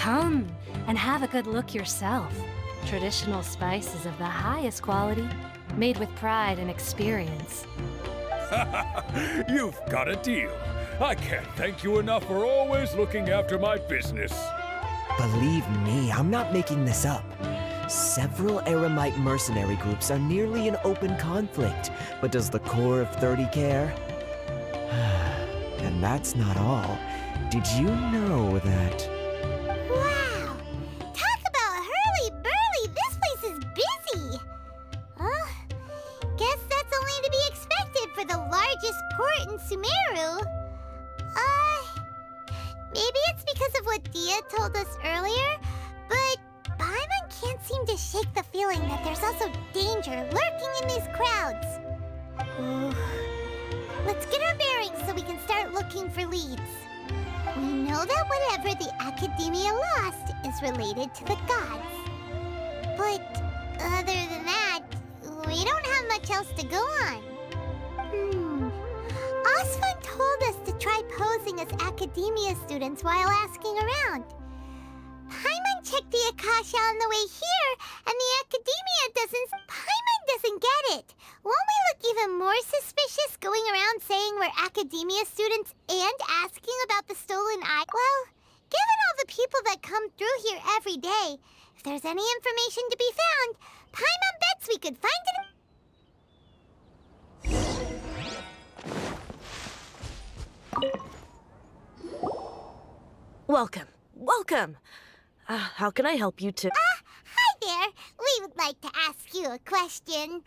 Come and have a good look yourself. Traditional spices of the highest quality, made with pride and experience. You've got a deal. I can't thank you enough for always looking after my business. Believe me, I'm not making this up. Several Eremite mercenary groups are nearly in open conflict, but does the core of 30 care? And that's not all. Did you know that... Wow! Talk about hurly-burly! This place is busy! Guess that's only to be expected for the largest port in Sumeru. Maybe it's because of what Dia told us earlier, but Paimon can't seem to shake the feeling that there's also danger lurking in these crowds. Let's get our bearings so we can start looking for leads. We know that whatever the Academia lost is related to the gods. But other than that, we don't have much else to go on. Osfun told us to try posing as Academia students while asking around. Paimon checked the Akasha on the way here, and the Academia Paimon doesn't get it. Won't we look even more suspicious going around saying we're Academia students and asking about the stolen eye? Well, given all the people that come through here every day, if there's any information to be found, Paimon bets we could find it. Welcome. Welcome. How can I help you to... Hi there. We would like to ask you a question.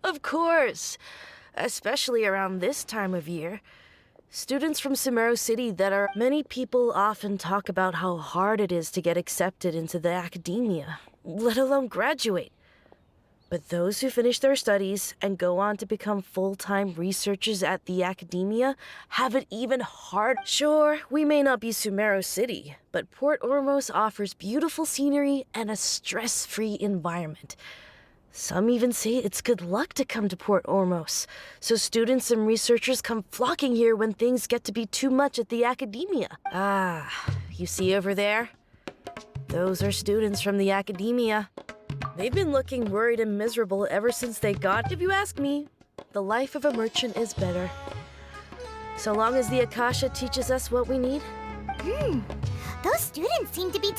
Of course. Especially around this time of year. Students from Sumeru City many people often talk about how hard it is to get accepted into the academia, let alone graduate. But those who finish their studies and go on to become full-time researchers at the academia have it even harder. Sure, we may not be Sumeru City, but Port Ormos offers beautiful scenery and a stress-free environment. Some even say it's good luck to come to Port Ormos, so students and researchers come flocking here when things get to be too much at the academia. You see over there? Those are students from the academia. They've been looking worried and miserable ever since they got. If you ask me, the life of a merchant is better. So long as the Akasha teaches us what we need. Those students seem to be...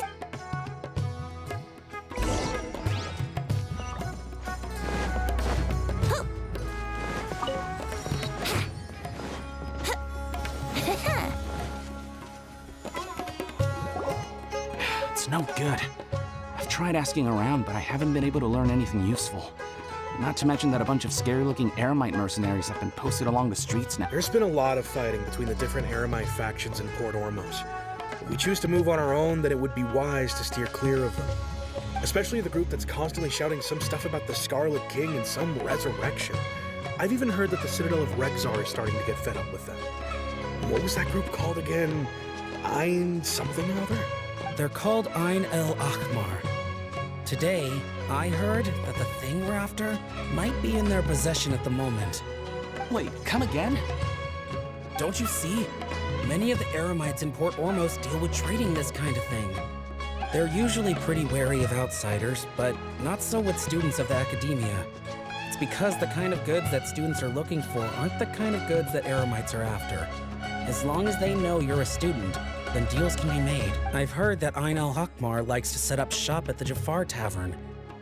It's no good. I've tried asking around, but I haven't been able to learn anything useful. Not to mention that a bunch of scary-looking Eremite mercenaries have been posted along the streets now. There's been a lot of fighting between the different Eremite factions in Port Ormos. If we choose to move on our own, then it would be wise to steer clear of them. Especially the group that's constantly shouting some stuff about the Scarlet King and some resurrection. I've even heard that the Citadel of Rexar is starting to get fed up with them. What was that group called again? Ein something or other? They're called Ein El Akhmar. Today, I heard that the thing we're after might be in their possession at the moment. Wait, come again? Don't you see? Many of the Eremites in Port Ormos deal with trading this kind of thing. They're usually pretty wary of outsiders, but not so with students of the academia. It's because the kind of goods that students are looking for aren't the kind of goods that Eremites are after. As long as they know you're a student, then deals can be made. I've heard that Ein al-Hakmar likes to set up shop at the Jafar Tavern.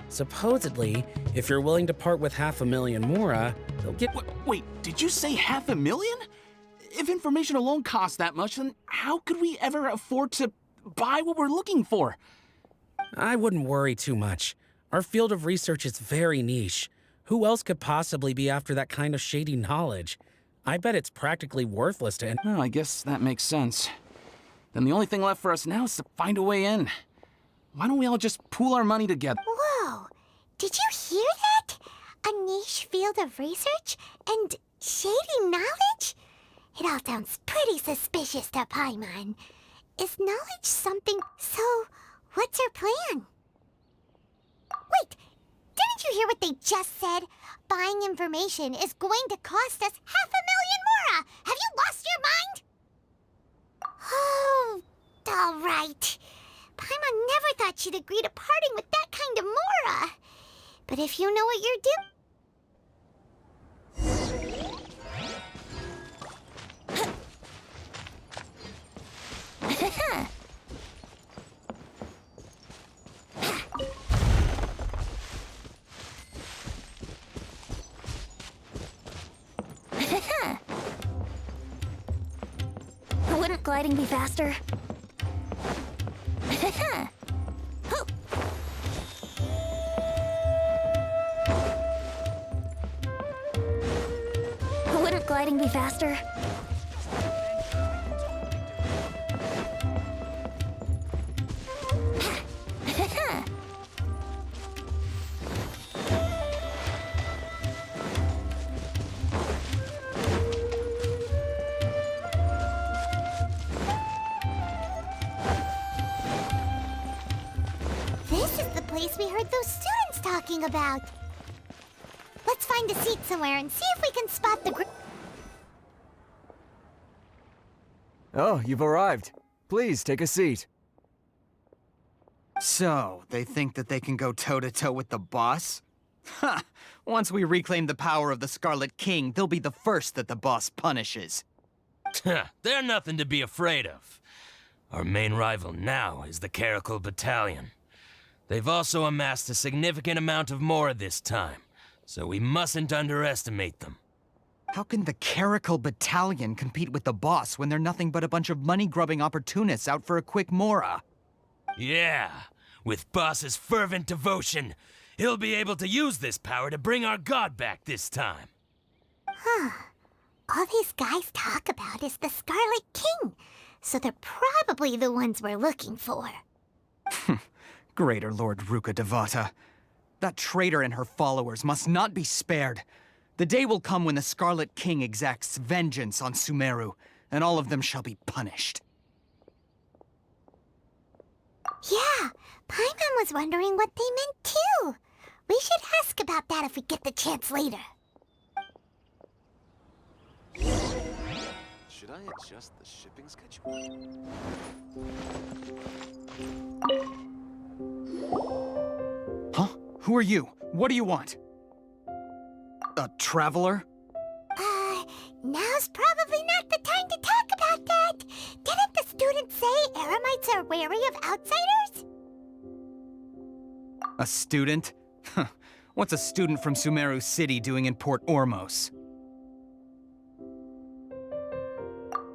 Supposedly, if you're willing to part with 500,000 Mora, they'll get... Wait, did you say 500,000? If information alone costs that much, then how could we ever afford to buy what we're looking for? I wouldn't worry too much. Our field of research is very niche. Who else could possibly be after that kind of shady knowledge? I bet it's practically worthless to... Well, I guess that makes sense. Then the only thing left for us now is to find a way in. Why don't we all just pool our money together? Whoa! Did you hear that? A niche field of research and shady knowledge? It all sounds pretty suspicious to Paimon. Is knowledge something... So, what's our plan? Wait! Didn't you hear what they just said? Buying information is going to cost us 500,000 Mora! Have you lost your mind? Oh, all right. Paimon never thought she'd agree to parting with that kind of Mora. But if you know what you're doing... Wouldn't gliding be faster? Wouldn't gliding be faster? This is the place we heard those students talking about. Let's find a seat somewhere and see if we can spot the group. Oh, you've arrived. Please, take a seat. So, they think that they can go toe-to-toe with the boss? Ha! Once we reclaim the power of the Scarlet King, they'll be the first that the boss punishes. They're nothing to be afraid of. Our main rival now is the Caracal Battalion. They've also amassed a significant amount of Mora this time, so we mustn't underestimate them. How can the Caracal Battalion compete with the boss when they're nothing but a bunch of money-grubbing opportunists out for a quick Mora? Yeah, with Boss's fervent devotion, he'll be able to use this power to bring our god back this time. All these guys talk about is the Scarlet King, so they're probably the ones we're looking for. Greater Lord Ruka Devata. That traitor and her followers must not be spared. The day will come when the Scarlet King exacts vengeance on Sumeru, and all of them shall be punished. Yeah, Paimon was wondering what they meant too. We should ask about that if we get the chance later. Should I adjust the shipping schedule? Huh? Who are you? What do you want? A traveler? Now's probably not the time to talk about that. Didn't the students say Eremites are wary of outsiders? A student? Huh. What's a student from Sumeru City doing in Port Ormos?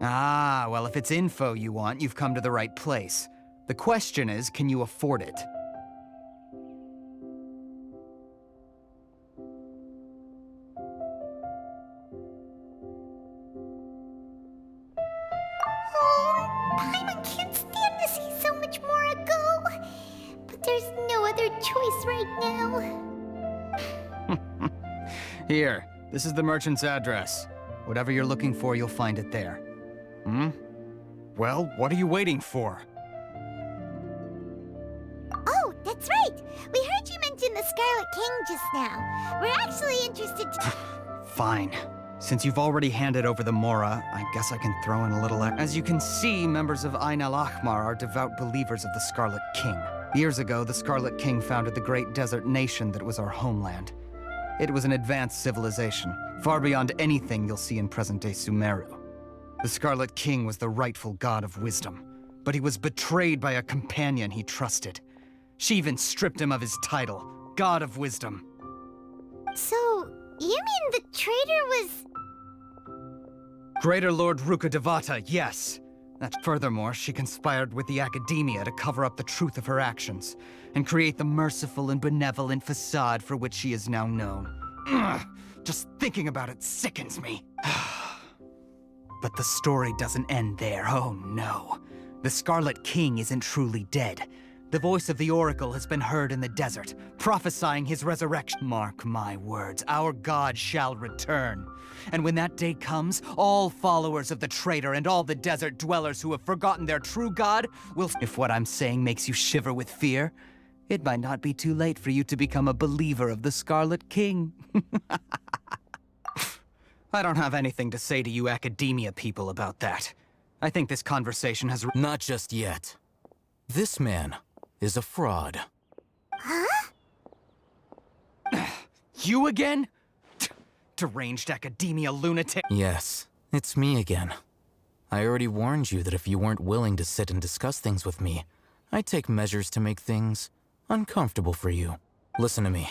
Ah, well, if it's info you want, you've come to the right place. The question is, can you afford it? Paimon can't stand to see so much more go. But there's no other choice right now. Here, this is the merchant's address. Whatever you're looking for, you'll find it there. Well, what are you waiting for? Oh, that's right. We heard you mention the Scarlet King just now. We're actually interested to... Fine. Since you've already handed over the Mora, I guess I can throw in a little... As you can see, members of Ain al-Ahmar are devout believers of the Scarlet King. Years ago, the Scarlet King founded the great desert nation that was our homeland. It was an advanced civilization, far beyond anything you'll see in present-day Sumeru. The Scarlet King was the rightful god of wisdom, but he was betrayed by a companion he trusted. She even stripped him of his title, God of Wisdom. So, you mean the traitor was... Greater Lord Ruka Devata, yes. Furthermore, she conspired with the Academia to cover up the truth of her actions, and create the merciful and benevolent facade for which she is now known. Ugh, just thinking about it sickens me. But the story doesn't end there, oh no. The Scarlet King isn't truly dead. The voice of the Oracle has been heard in the desert, prophesying his resurrection. Mark my words, our god shall return. And when that day comes, all followers of the traitor and all the desert dwellers who have forgotten their true god will... If what I'm saying makes you shiver with fear, it might not be too late for you to become a believer of the Scarlet King. I don't have anything to say to you Academia people about that. I think this conversation has... Not just yet. This man is a fraud. Huh? You again? Deranged academia lunatic. Yes, it's me again. I already warned you that if you weren't willing to sit and discuss things with me, I'd take measures to make things uncomfortable for you. Listen to me.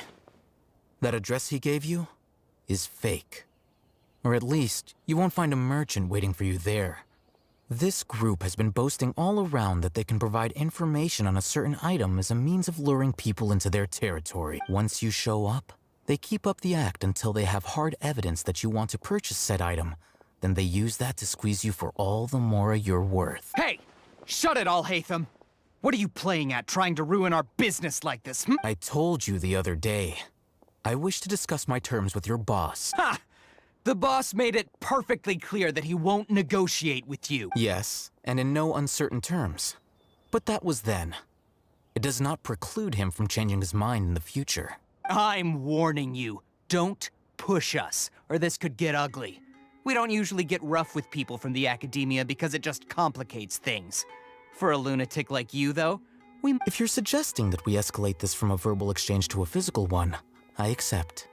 That address he gave you is fake. Or at least, you won't find a merchant waiting for you there. This group has been boasting all around that they can provide information on a certain item as a means of luring people into their territory. Once you show up, they keep up the act until they have hard evidence that you want to purchase said item. Then they use that to squeeze you for all the more you're worth. Hey! Shut it all, Hatham! What are you playing at, trying to ruin our business like this, hm? I told you the other day. I wish to discuss my terms with your boss. Ha! The boss made it perfectly clear that he won't negotiate with you. Yes, and in no uncertain terms. But that was then. It does not preclude him from changing his mind in the future. I'm warning you. Don't push us, or this could get ugly. We don't usually get rough with people from the academia because it just complicates things. For a lunatic like you, though, If you're suggesting that we escalate this from a verbal exchange to a physical one, I accept.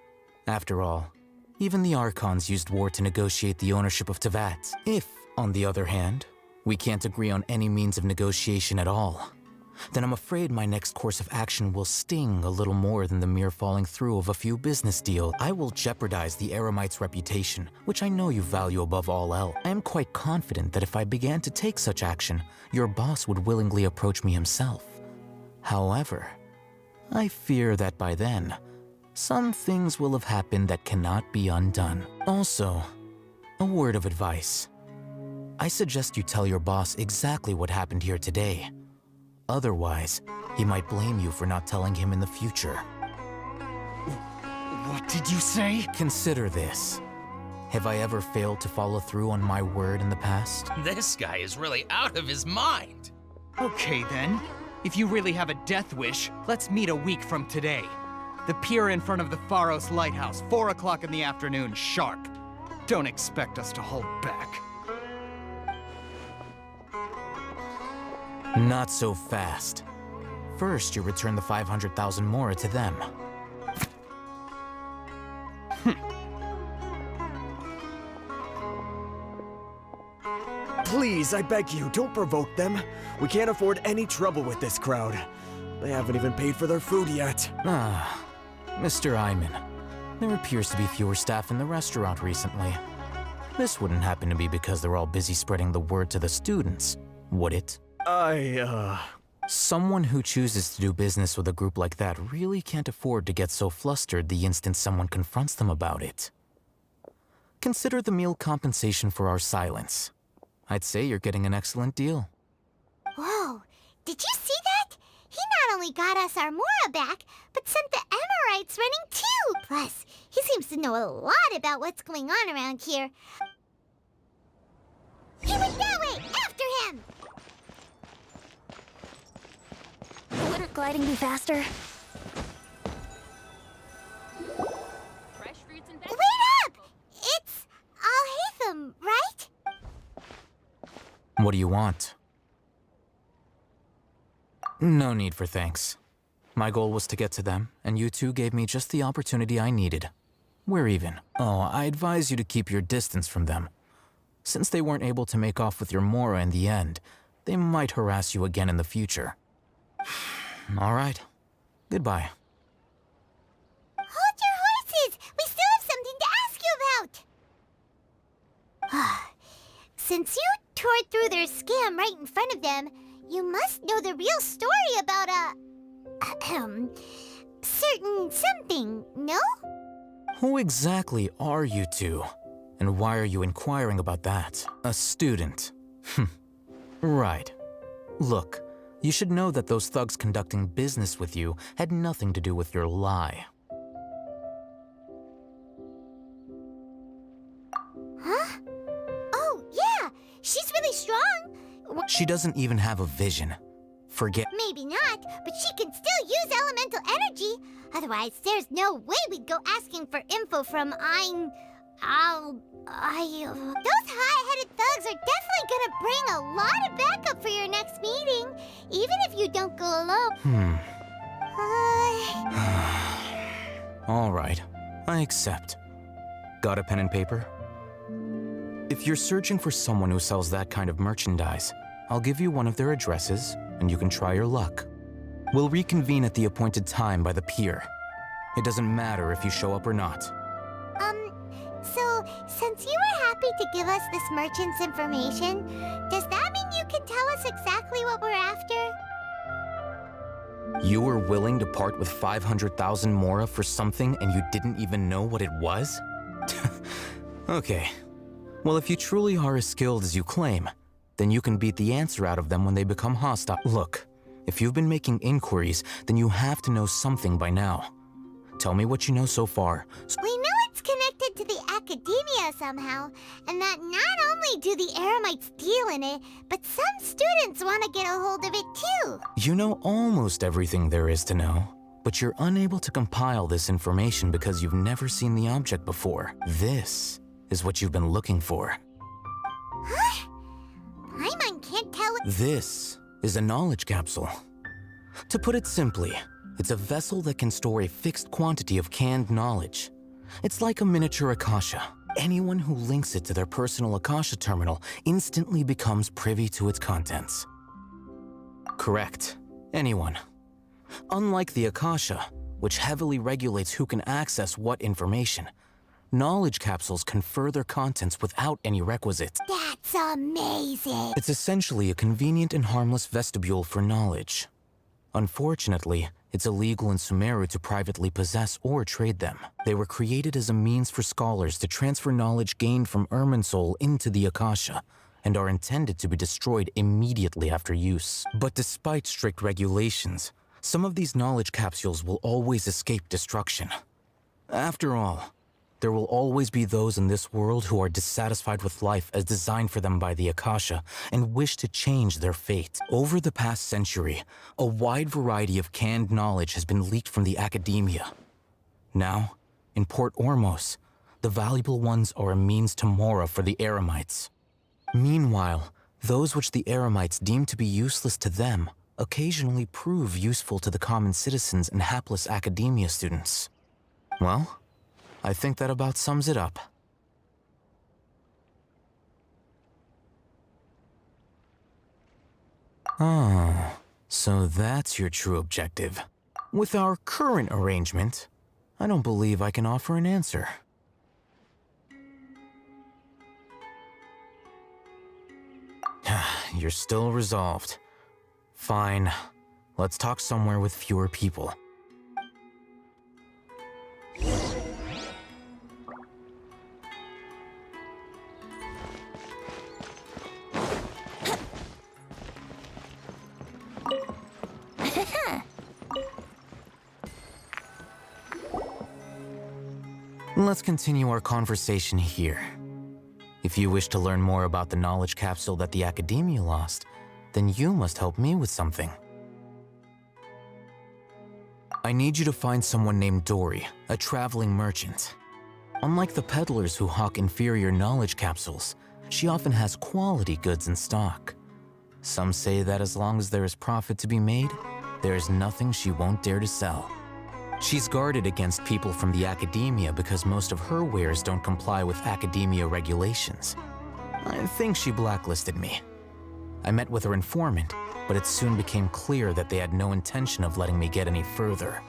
After all, even the Archons used war to negotiate the ownership of Tevat. If, on the other hand, we can't agree on any means of negotiation at all, then I'm afraid my next course of action will sting a little more than the mere falling through of a few business deals. I will jeopardize the Eremite's reputation, which I know you value above all else. I am quite confident that if I began to take such action, your boss would willingly approach me himself. However, I fear that by then, some things will have happened that cannot be undone. Also, a word of advice. I suggest you tell your boss exactly what happened here today. Otherwise, he might blame you for not telling him in the future. What did you say? Consider this. Have I ever failed to follow through on my word in the past? This guy is really out of his mind. Okay then. If you really have a death wish, let's meet a week from today. The pier in front of the Pharos Lighthouse, 4 o'clock in the afternoon, sharp. Don't expect us to hold back. Not so fast. First, you return the 500,000 mora to them. Please, I beg you, don't provoke them. We can't afford any trouble with this crowd. They haven't even paid for their food yet. Ah, Mr. Iman. There appears to be fewer staff in the restaurant recently. This wouldn't happen to be because they're all busy spreading the word to the students, would it? Someone who chooses to do business with a group like that really can't afford to get so flustered the instant someone confronts them about it. Consider the meal compensation for our silence. I'd say you're getting an excellent deal. Whoa, did you see that? He not only got us our Mora back, but sent the Emirites running too. Plus, he seems to know a lot about what's going on around here. He went that way! After him! Wouldn't gliding be faster? Wait up! It's Al-Hatham, right? What do you want? No need for thanks. My goal was to get to them, and you two gave me just the opportunity I needed. We're even. Oh, I advise you to keep your distance from them. Since they weren't able to make off with your Mora in the end, they might harass you again in the future. All right. Goodbye. Hold your horses! We still have something to ask you about! Since you tore through their scam right in front of them, you must know the real story about certain something, no? Who exactly are you two? And why are you inquiring about that? A student. Right. Look, you should know that those thugs conducting business with you had nothing to do with your lie. Huh? Oh, yeah! She's really strong! She doesn't even have a vision. Forget. Maybe not, but she can still use elemental energy. Otherwise, there's no way we'd go asking for info from Those hot-headed thugs are definitely gonna bring a lot of backup for your next meeting, even if you don't go alone. All right, I accept. Got a pen and paper? If you're searching for someone who sells that kind of merchandise, I'll give you one of their addresses, and you can try your luck. We'll reconvene at the appointed time by the pier. It doesn't matter if you show up or not. So, since you were happy to give us this merchant's information, does that mean you can tell us exactly what we're after? You were willing to part with 500,000 mora for something and you didn't even know what it was? Okay. Well, if you truly are as skilled as you claim, then you can beat the answer out of them when they become hostile. Look, if you've been making inquiries, then you have to know something by now. Tell me what you know so far. We know it's connected to the Academia somehow, and that not only do the Eremites deal in it, but some students want to get a hold of it too. You know almost everything there is to know, but you're unable to compile this information because you've never seen the object before. This is what you've been looking for. Huh? Paimon can't tell. This is a knowledge capsule. To put it simply, it's a vessel that can store a fixed quantity of canned knowledge. It's like a miniature Akasha. Anyone who links it to their personal Akasha terminal instantly becomes privy to its contents. Correct. Anyone. Unlike the Akasha, which heavily regulates who can access what information, knowledge capsules confer their contents without any requisites. That's amazing! It's essentially a convenient and harmless vestibule for knowledge. Unfortunately, it's illegal in Sumeru to privately possess or trade them. They were created as a means for scholars to transfer knowledge gained from Irminsul into the Akasha, and are intended to be destroyed immediately after use. But despite strict regulations, some of these knowledge capsules will always escape destruction. After all, there will always be those in this world who are dissatisfied with life as designed for them by the Akasha and wish to change their fate. Over the past century, a wide variety of canned knowledge has been leaked from the Academia. Now, in Port Ormos, the valuable ones are a means to mora for the Eremites. Meanwhile, those which the Eremites deem to be useless to them occasionally prove useful to the common citizens and hapless Academia students. Well, I think that about sums it up. Oh, so that's your true objective. With our current arrangement, I don't believe I can offer an answer. You're still resolved. Fine. Let's talk somewhere with fewer people. Let's continue our conversation here. If you wish to learn more about the knowledge capsule that the Academia lost, then you must help me with something. I need you to find someone named Dory, a traveling merchant. Unlike the peddlers who hawk inferior knowledge capsules, she often has quality goods in stock. Some say that as long as there is profit to be made, there is nothing she won't dare to sell. She's guarded against people from the Academia because most of her wares don't comply with Academia regulations. I think she blacklisted me. I met with her informant, but it soon became clear that they had no intention of letting me get any further.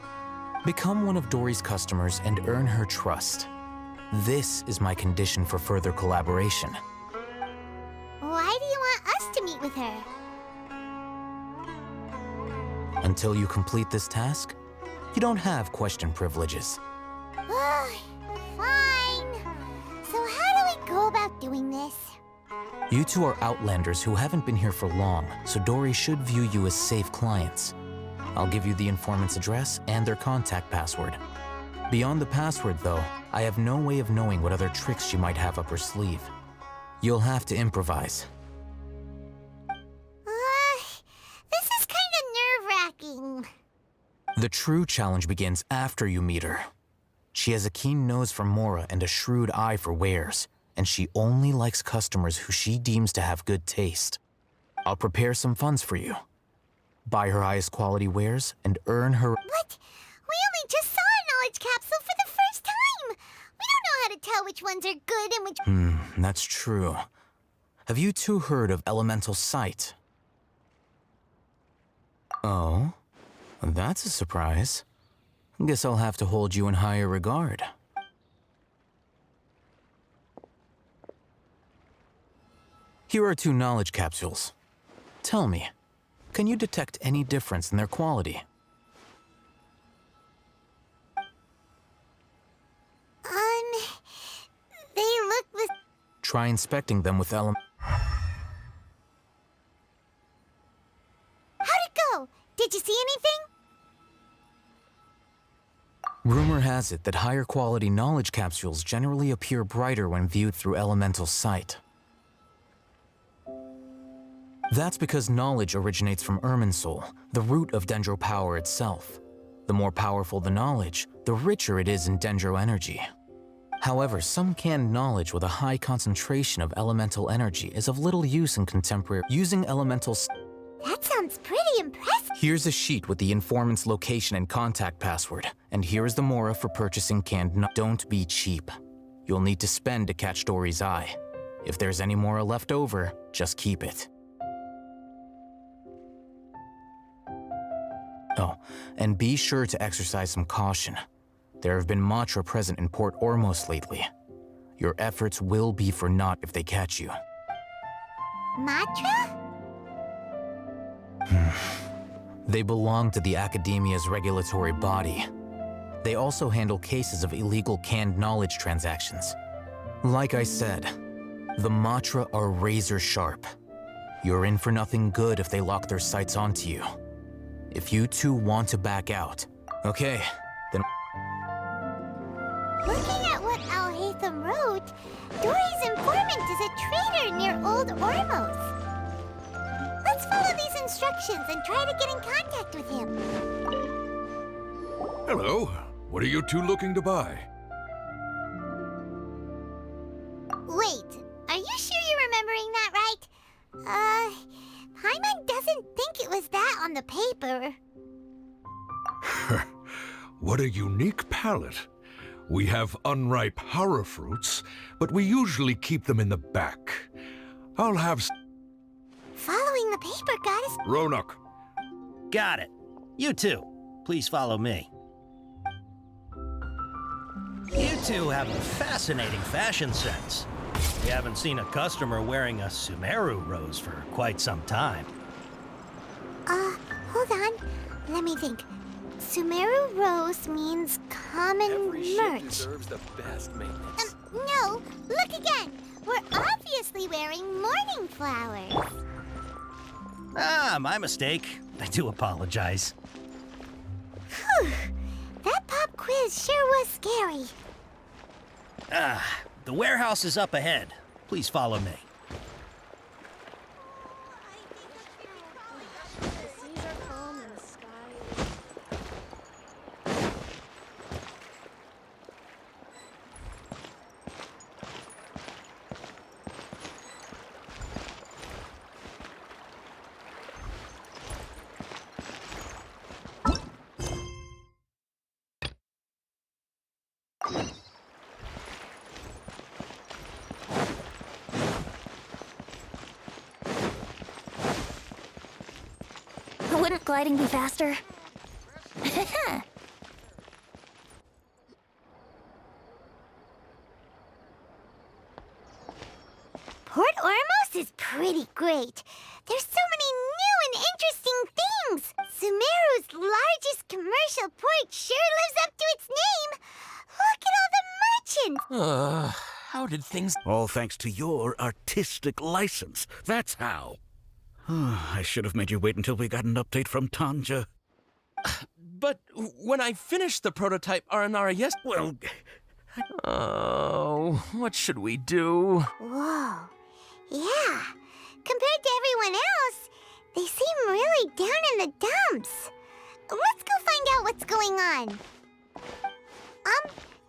Become one of Dory's customers and earn her trust. This is my condition for further collaboration. Why do you want us to meet with her? Until you complete this task, you don't have question privileges. Fine. So how do we go about doing this? You two are outlanders who haven't been here for long, so Dory should view you as safe clients. I'll give you the informant's address and their contact password. Beyond the password, though, I have no way of knowing what other tricks she might have up her sleeve. You'll have to improvise. This is kind of nerve-wracking. The true challenge begins after you meet her. She has a keen nose for mora and a shrewd eye for wares, and she only likes customers who she deems to have good taste. I'll prepare some funds for you. Buy her highest quality wares and earn her— What? We only just saw a knowledge capsule for the first time! We don't know how to tell which ones are good and which— That's true. Have you two heard of elemental sight? Oh? That's a surprise. Guess I'll have to hold you in higher regard. Here are 2 knowledge capsules. Tell me, can you detect any difference in their quality? They look the— Try inspecting them with How'd it go? Did you see anything? Rumor has it that higher quality knowledge capsules generally appear brighter when viewed through elemental sight. That's because knowledge originates from Irminsul, the root of Dendro power itself. The more powerful the knowledge, the richer it is in Dendro energy. However, some canned knowledge with a high concentration of elemental energy is of little use in contemporary— Using elemental— That sounds pretty impressive. Here's a sheet with the informant's location and contact password, and here is the mora for purchasing Don't be cheap. You'll need to spend to catch Dory's eye. If there's any mora left over, just keep it. Oh, and be sure to exercise some caution. There have been Matra present in Port Ormos lately. Your efforts will be for naught if they catch you. Matra? They belong to the Academia's regulatory body. They also handle cases of illegal canned knowledge transactions. Like I said, the Matra are razor sharp. You're in for nothing good if they lock their sights onto you. If you two want to back out, okay, then— Looking at what Al-Haytham wrote, Dory's informant is a traitor near Old Ormos. Let's follow these instructions and try to get in contact with him. Hello. What are you two looking to buy? Wait, are you sure you're remembering that right? Paimon doesn't think it was that on the paper. What a unique palate. We have unripe hara fruits, but we usually keep them in the back. I'll have— Following the paper got us— Ronak. Got it. You two, please follow me. You two have a fascinating fashion sense. We haven't seen a customer wearing a Sumeru rose for quite some time. Hold on. Let me think. Sumeru rose means common merch. Deserves the best maintenance. No, look again. We're obviously wearing morning flowers. Ah, my mistake. I do apologize. Whew. That pop quiz sure was scary. The warehouse is up ahead. Please follow me. Wouldn't gliding be faster? Port Ormos is pretty great. There's so many new and interesting things. Sumeru's largest commercial port sure lives up to its name. Look at all the merchants. How did things— All thanks to your artistic license. That's how. I should have made you wait until we got an update from Tanja. But when I finished the prototype Aranara Well, Oh, what should we do? Whoa. Yeah. Compared to everyone else, they seem really down in the dumps. Let's go find out what's going on.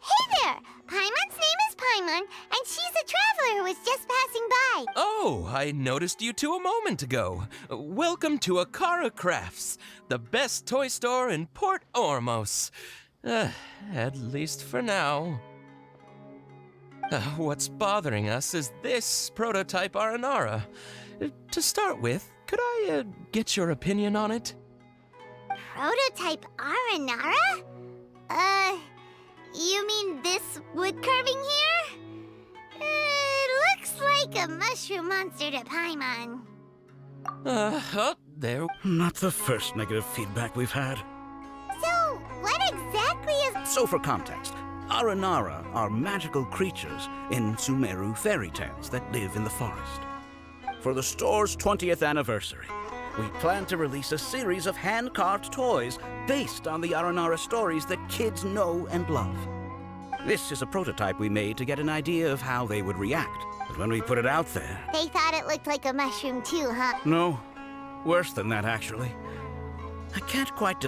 Hey there! Paimon's name is Paimon, and she's a traveler who was just passing by. Oh, I noticed you two a moment ago. Welcome to Akara Crafts, the best toy store in Port Ormos. At least for now. What's bothering us is this prototype Aranara. To start with, could I get your opinion on it? Prototype Aranara? You mean this wood carving here? It looks like a mushroom monster to Paimon. There. Not the first negative feedback we've had. So, what exactly is... So for context, Aranara are magical creatures in Sumeru fairy tales that live in the forest. For the store's 20th anniversary, we plan to release a series of hand-carved toys based on the Aranara stories that kids know and love. This is a prototype we made to get an idea of how they would react. But when we put it out there... They thought it looked like a mushroom too, huh? No. Worse than that, actually. I can't quite...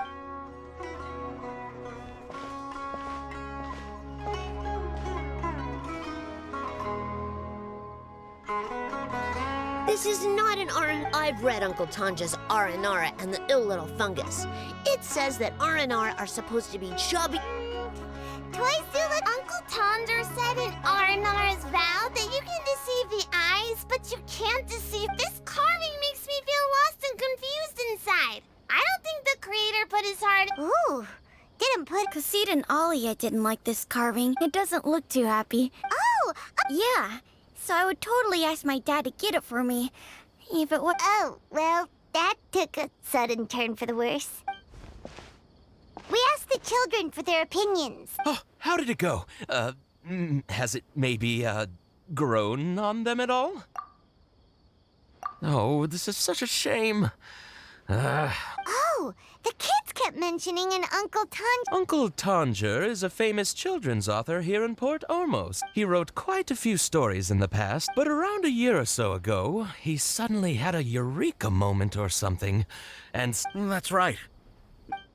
This is not an I've read Uncle Tanja's Aranara and the ill little fungus. It says that Aranara are supposed to be chubby. Toys do look... Uncle Tonder said in Aranara's vow that you can deceive the eyes, but you can't deceive... This carving makes me feel lost and confused inside. I don't think the creator put his heart... Ooh, didn't put... Casita and Alia didn't like this carving. It doesn't look too happy. Oh! Yeah, so I would totally ask my dad to get it for me. If it was... Oh, well, that took a sudden turn for the worse. We asked the children for their opinions. Oh, how did it go? Has it maybe, grown on them at all? Oh, this is such a shame. Oh, the kids kept mentioning an Uncle Tanger. Uncle Tanger is a famous children's author here in Port Ormos. He wrote quite a few stories in the past, but around a year or so ago, he suddenly had a eureka moment or something, and... That's right.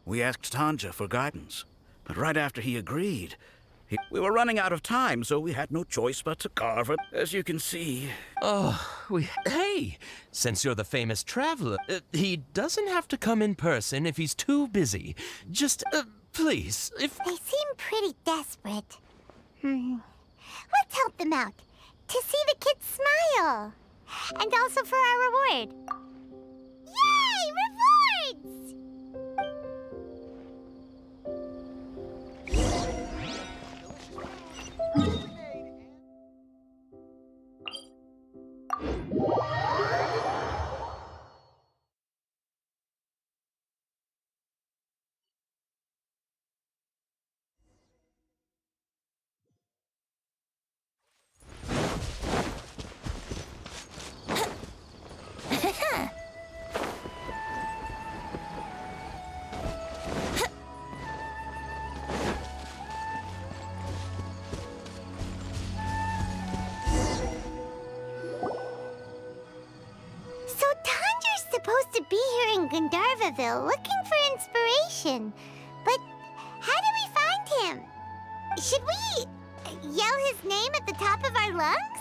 We asked Tanja for guidance, but right after he agreed, we were running out of time, so we had no choice but to carve it, as you can see. Hey, since you're the famous traveler, he doesn't have to come in person if he's too busy. Just, please, if... They seem pretty desperate. Let's help them out, to see the kids smile. And also for our reward. Yay, rewards! Supposed to be here in Gandharvaville looking for inspiration. But how do we find him? Should we yell his name at the top of our lungs?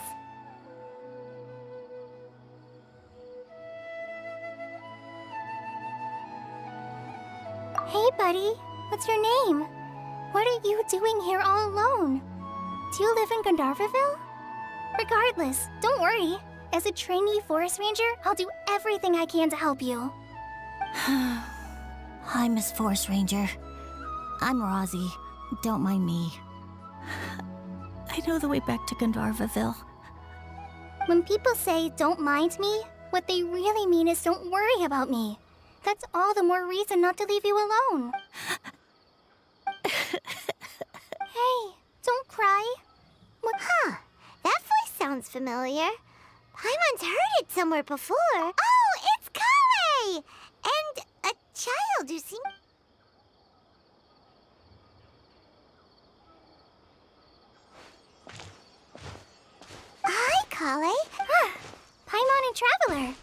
Hey, buddy. What's your name? What are you doing here all alone? Do you live in Gandharvaville? Regardless, don't worry. As a trainee forest ranger, I'll do everything I can to help you. Hi, Miss Forest Ranger. I'm Rosie. Don't mind me. I know the way back to Gandharvaville. When people say, don't mind me, what they really mean is don't worry about me. That's all the more reason not to leave you alone. Hey, don't cry. Huh, that voice sounds familiar. Paimon's heard it somewhere before. Oh, it's Kale! And a child who seems... Hi, Kale. Paimon and Traveler.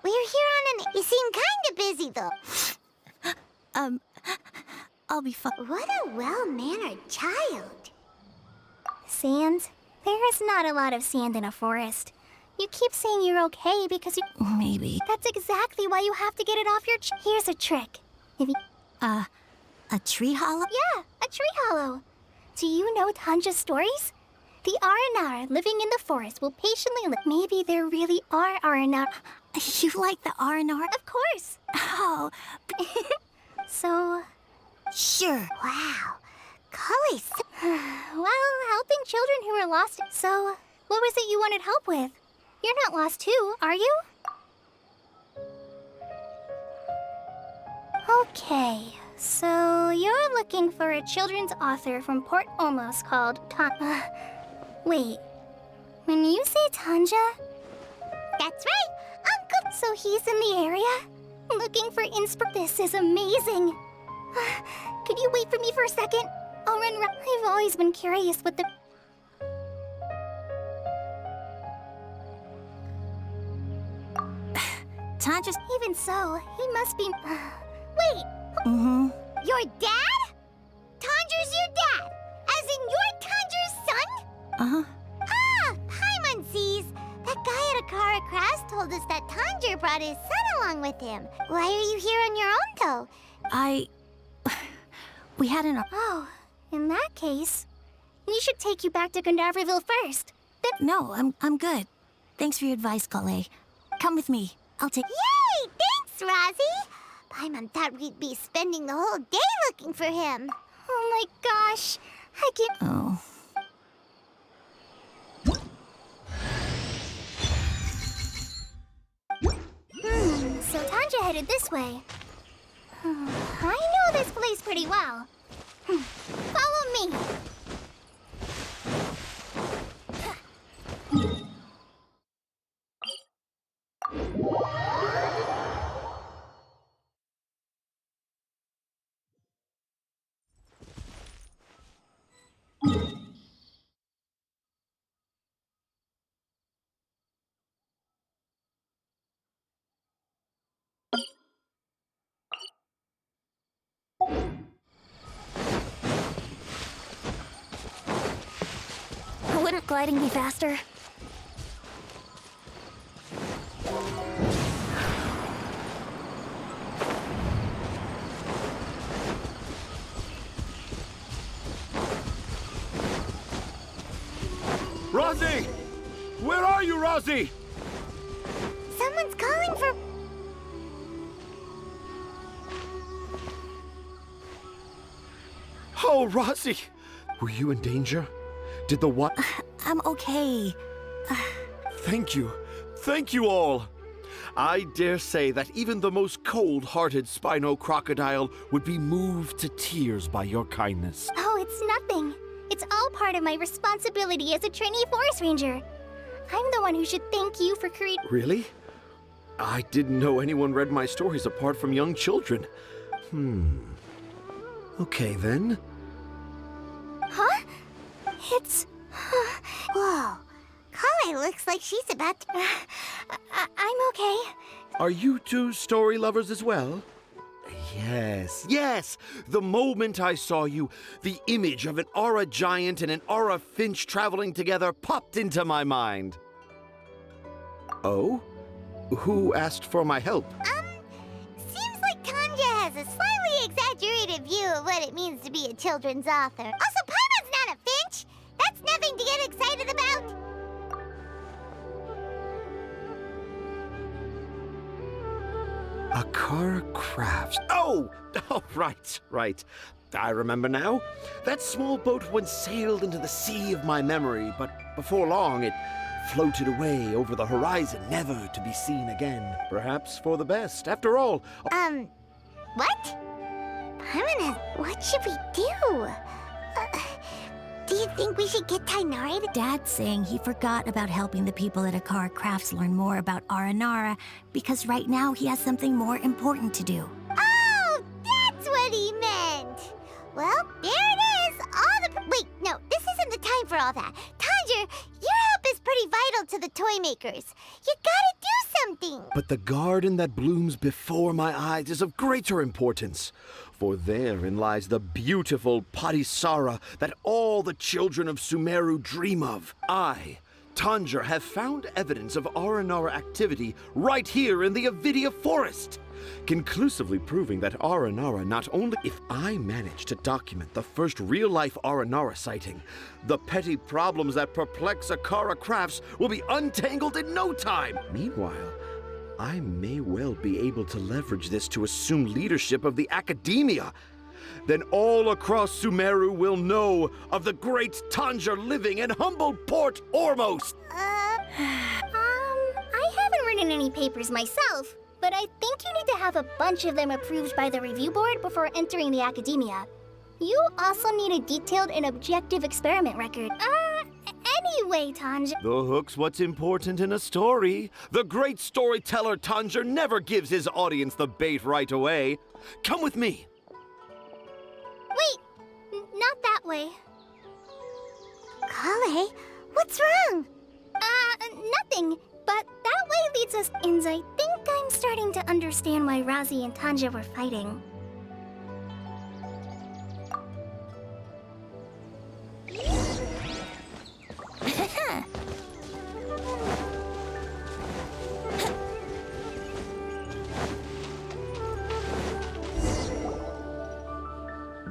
We're here on an... You seem kinda busy, though. I'll be fine. What a well-mannered child. Sand? There is not a lot of sand in a forest. You keep saying you're okay because you... Maybe. That's exactly why you have to get it off your... Here's a trick. If you... A tree hollow? Yeah, a tree hollow. Do you know Tanja's stories? The Aranara living in the forest will patiently Maybe there really are Aranara. You like the Aranara? Of course. Oh. So... Sure. Wow. Cully's... Well, helping children who are lost... So, what was it you wanted help with? You're not lost too, are you? Okay, so you're looking for a children's author from Port Olmos called wait, when you say Tanja... That's right, Uncle... So he's in the area? Looking for This is amazing. Could you wait for me for a second? I'll run around. I've always been curious what the... Tanja's... Even so, he must be... Wait! Mm-hmm. Your dad? Tanja's your dad? As in you're Tanja's son? Uh-huh. Ah! Paimon sees! That guy at Akara Crafts told us that Tanja brought his son along with him. Why are you here on your own, though? We had an... Oh, in that case, we should take you back to Gandharville first. Then... No, I'm good. Thanks for your advice, Kale. Come with me. I'll take... Yay! Thanks, Rosie! Paimon thought we'd be spending the whole day looking for him. Oh my gosh! I can't... Oh. So Tanja headed this way. I know this place pretty well. Follow me. Wouldn't gliding be faster? Rosie! Where are you, Rosie? Someone's calling for... Oh, Rosie! Were you in danger? Did the what? I'm okay. Thank you. Thank you all. I dare say that even the most cold-hearted Spino crocodile would be moved to tears by your kindness. Oh, it's nothing. It's all part of my responsibility as a trainee forest ranger. I'm the one who should thank you for creating... Really? I didn't know anyone read my stories apart from young children. Okay, then. Huh? It's... Whoa. Kale looks like she's about to... I'm okay. Are you two story lovers as well? Yes. The moment I saw you, the image of an aura giant and an aura finch traveling together popped into my mind. Oh? Who asked for my help? Seems like Tanja has a slightly exaggerated view of what it means to be a children's author. Also, Paimon's not a finch! That's nothing to get excited about! Akara Crafts. Oh, right. I remember now. That small boat once sailed into the sea of my memory, but before long it floated away over the horizon, never to be seen again. Perhaps for the best. After all... What? Paimon, what should we do? Do you think we should get Tainari to... Dad's saying he forgot about helping the people at Akara Crafts learn more about Aranara because right now he has something more important to do. Oh, that's what he meant! Well, there it is! Wait, no, this isn't the time for all that. Tanja, your help is pretty vital to the toy makers. You gotta do something. But the garden that blooms before my eyes is of greater importance, for therein lies the beautiful Padisara that all the children of Sumeru dream of. I, Tanger, have found evidence of Aranara activity right here in the Avidia forest, conclusively proving that Aranara not only... If I manage to document the first real-life Aranara sighting, the petty problems that perplex Akara crafts will be untangled in no time. Meanwhile, I may well be able to leverage this to assume leadership of the academia. Then all across Sumeru will know of the great Tanger living in humble Port Ormos. I haven't written any papers myself, but I think you need to have a bunch of them approved by the review board before entering the academia. You also need a detailed and objective experiment record. Anyway, Tanger... The hook's what's important in a story. The great storyteller Tanger never gives his audience the bait right away. Come with me. Wait! Not that way. Kale, what's wrong? Nothing. But that way leads us, and I think I'm starting to understand why Razi and Tanja were fighting.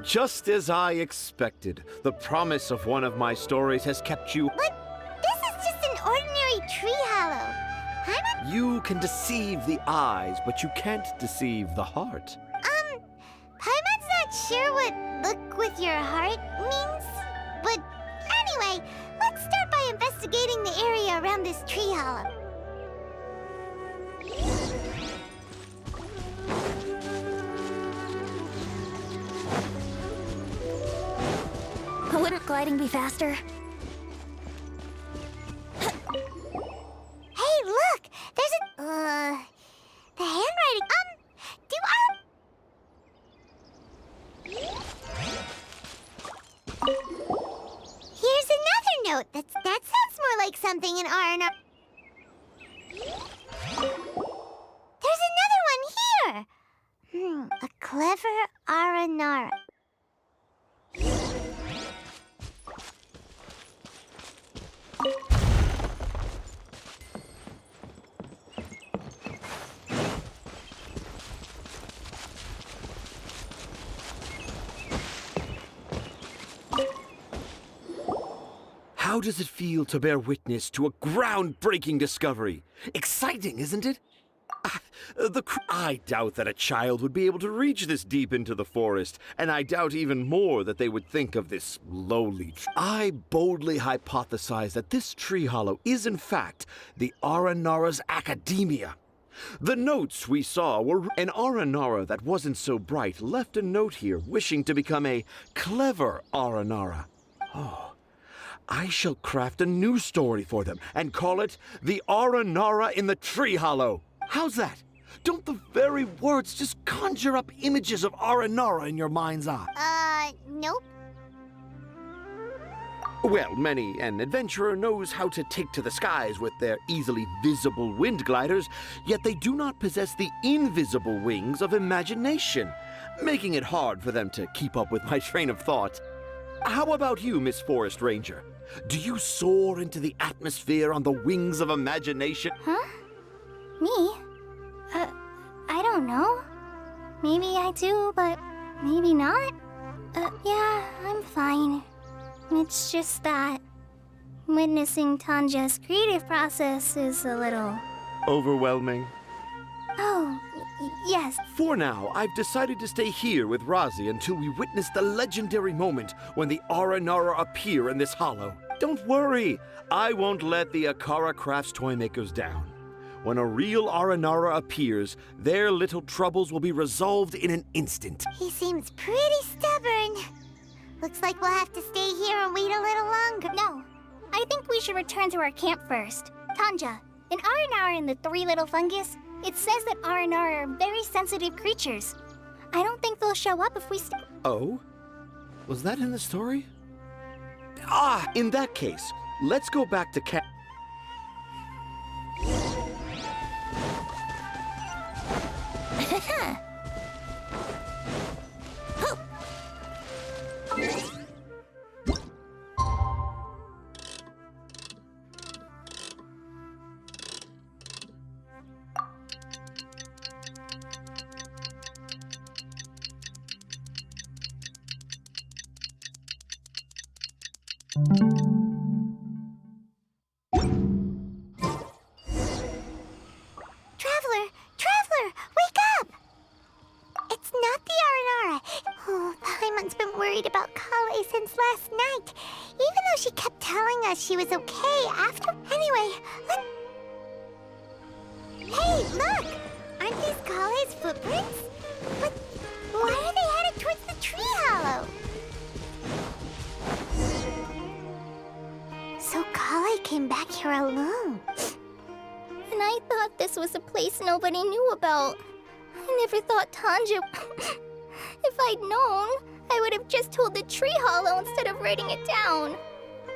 Just as I expected, the promise of one of my stories has kept you... But this is just an ordinary tree hollow. You can deceive the eyes, but you can't deceive the heart. Paimon's not sure what look with your heart means. But anyway, let's start by investigating the area around this tree hollow. Wouldn't gliding be faster? Hey, look! There's a... the handwriting... Here's another note. That sounds more like something in R&R. There's another one here! A clever Aranara. How does it feel to bear witness to a groundbreaking discovery? Exciting, isn't it? I doubt that a child would be able to reach this deep into the forest, and I doubt even more that they would think of this lowly tree. I boldly hypothesize that this tree hollow is in fact the Aranara's academia. The notes we saw were an Aranara that wasn't so bright left a note here wishing to become a clever Aranara. Oh, I shall craft a new story for them and call it The Aranara in the Tree Hollow. How's that? Don't the very words just conjure up images of Aranara in your mind's eye? Nope. Well, many an adventurer knows how to take to the skies with their easily visible wind gliders, yet they do not possess the invisible wings of imagination, making it hard for them to keep up with my train of thought. How about you, Miss Forest Ranger? Do you soar into the atmosphere on the wings of imagination? Huh? Me? I don't know. Maybe I do, but maybe not. Yeah, I'm fine. It's just that witnessing Tanja's creative process is a little... Overwhelming. Oh, yes. For now, I've decided to stay here with Razi until we witness the legendary moment when the Aranara appear in this hollow. Don't worry, I won't let the Akara Crafts toymakers down. When a real Aranara appears, their little troubles will be resolved in an instant. He seems pretty stubborn. Looks like we'll have to stay here and wait a little longer. No, I think we should return to our camp first. Tanja, in Aranara and the Three Little Fungus, it says that Aranara are very sensitive creatures. I don't think they'll show up if we stay. Oh? Was that in the story? In that case, let's go back to camp. worried about Kale since last night, even though she kept telling us she was okay after. Anyway, Hey, look! Aren't these Kale's footprints? But why are they headed towards the tree hollow? So Kale came back here alone. And I thought this was a place nobody knew about. I never thought Tanja... If I'd known, I would have just told the tree hollow instead of writing it down.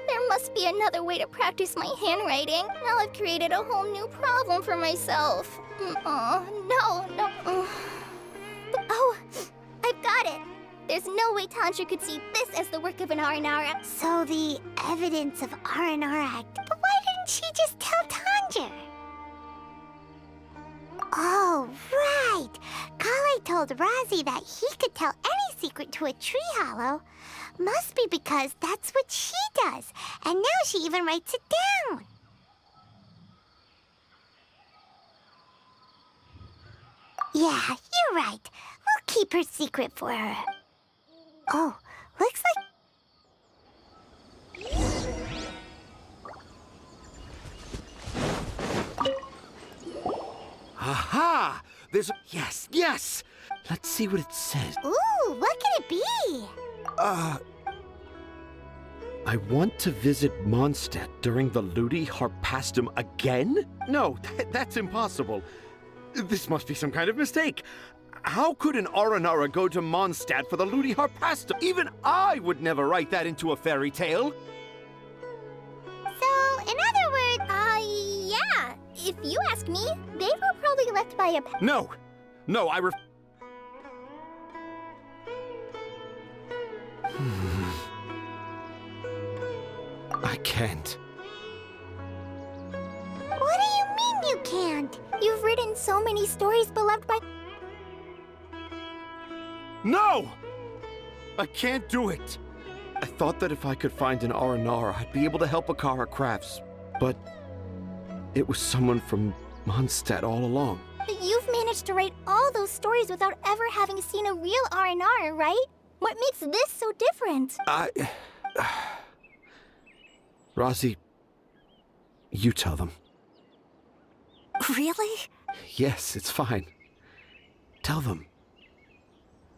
There must be another way to practice my handwriting. Now I've created a whole new problem for myself. No. Oh, I've got it. There's no way Tanja could see this as the work of an Aranara. So the evidence of Aranara. But why didn't she just tell Tanja? Oh, right. Kale told Razi that he could tell any secret to a tree hollow. Must be because that's what she does. And now she even writes it down. Yeah, you're right. We'll keep her secret for her. Oh, looks like... Aha! There's a... Yes! Let's see what it says. Ooh, what could it be? I want to visit Mondstadt during the Ludi Harpastum again? No, that's impossible. This must be some kind of mistake. How could an Aranara go to Mondstadt for the Ludi Harpastum? Even I would never write that into a fairy tale. So, in other words... yeah. If you ask me, they were probably left by a... No, I can't. What do you mean you can't? You've written so many stories beloved by... No! I can't do it. I thought that if I could find an Aranara, I'd be able to help Akara Crafts. But it was someone from Mondstadt all along. You've managed to write all those stories without ever having seen a real Aranara, right? What makes this so different? Razi, you tell them. Really? Yes, it's fine. Tell them.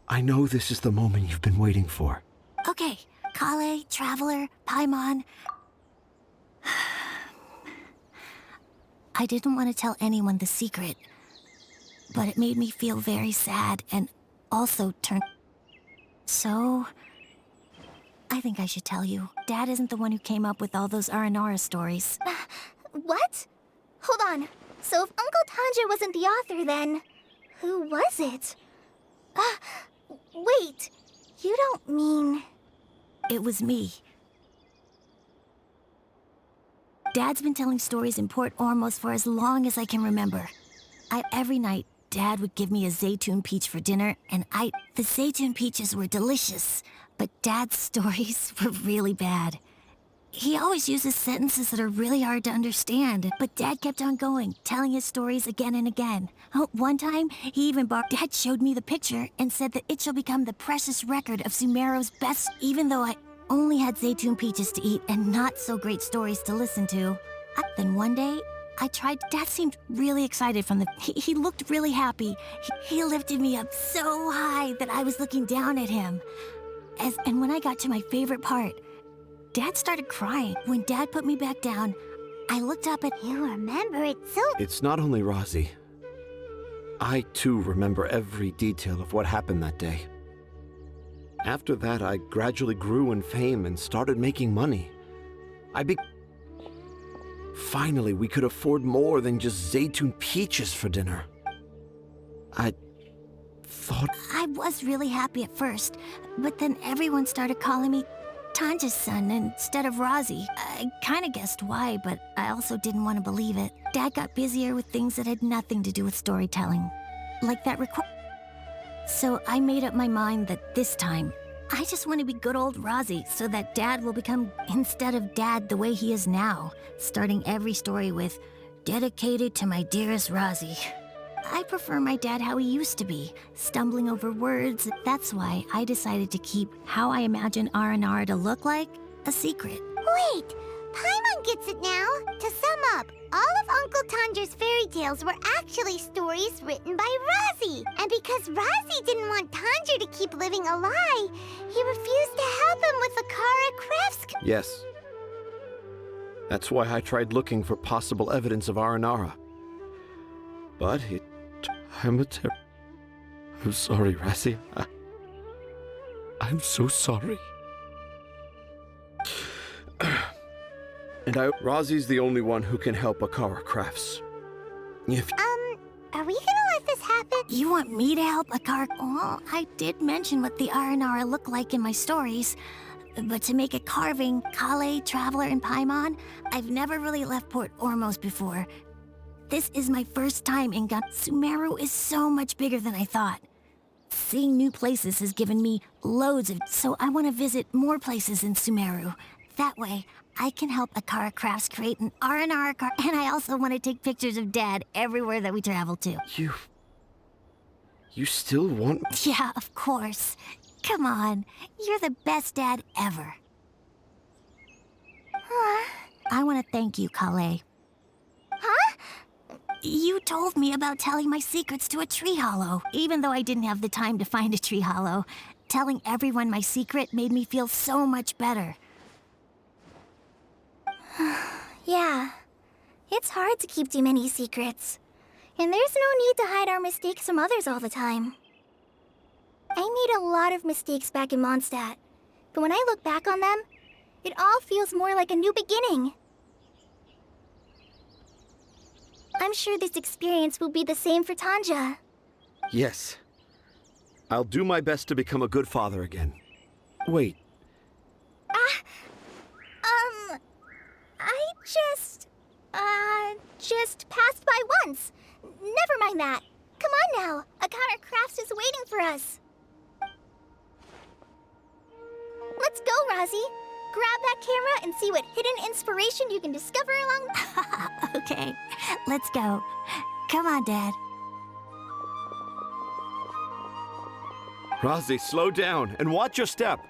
I know this is the moment you've been waiting for. Okay, Kale, Traveler, Paimon. I didn't want to tell anyone the secret, but it made me feel very sad and also So, I think I should tell you. Dad isn't the one who came up with all those Aranara stories. What? Hold on. So if Uncle Tanja wasn't the author, then... who was it? Wait. You don't mean... It was me. Dad's been telling stories in Port Ormos for as long as I can remember. Every night, Dad would give me a Zaytun peach for dinner, and the Zaytun peaches were delicious, but Dad's stories were really bad. He always uses sentences that are really hard to understand, but Dad kept on going, telling his stories again and again. One time, he even Dad showed me the picture and said that it shall become the precious record of Sumeru's best, even though I only had Zaytun peaches to eat and not so great stories to listen to. Then one day, I tried. Dad seemed really excited from he looked really happy. He lifted me up so high that I was looking down at him. And when I got to my favorite part, Dad started crying. When Dad put me back down, I looked up at... You remember it so... It's not only Razi. I, too, remember every detail of what happened that day. After that, I gradually grew in fame and started making money. Finally, we could afford more than just Zaytun peaches for dinner. I thought... I was really happy at first, but then everyone started calling me Tanja's son instead of Razi. I kinda guessed why, but I also didn't want to believe it. Dad got busier with things that had nothing to do with storytelling. Like that So I made up my mind that this time, I just want to be good old Razi so that Dad will become, instead of Dad the way he is now, starting every story with, dedicated to my dearest Razi. I prefer my dad how he used to be, stumbling over words. That's why I decided to keep how I imagine Aranara to look like a secret. Wait, Paimon gets it now. To sum up, all of Uncle Tandra's fairy tales were actually stories written by Razi. And because Razi didn't want Tandra to keep living a lie, he refused to help him with the Kara Crafts. Yes. That's why I tried looking for possible evidence of Aranara. But I'm sorry, Razi. I'm so sorry. And Razi's the only one who can help Akara Crafts. Are we gonna let this happen? You want me to help Akara? Well, I did mention what the Aranara look like in my stories. But to make a carving, Kale, Traveler, and Paimon, I've never really left Port Ormos before. This is my first time in Sumeru is so much bigger than I thought. Seeing new places has given me loads of... So I want to visit more places in Sumeru. That way, I can help Akara Crafts create an Aranara car, and I also want to take pictures of Dad everywhere that we travel to. You still want... Yeah, of course. Come on, you're the best dad ever. I want to thank you, Kale. Huh? You told me about telling my secrets to a tree hollow, even though I didn't have the time to find a tree hollow. Telling everyone my secret made me feel so much better. Yeah, it's hard to keep too many secrets. And there's no need to hide our mistakes from others all the time. I made a lot of mistakes back in Mondstadt, but when I look back on them, it all feels more like a new beginning. I'm sure this experience will be the same for Tanja. Yes. I'll do my best to become a good father again. Wait. I just passed by once. Never mind that. Come on now. Akara Crafts is waiting for us. Let's go, Razi. Grab that camera and see what hidden inspiration you can discover along... Okay, let's go. Come on, Dad. Razi, slow down and watch your step.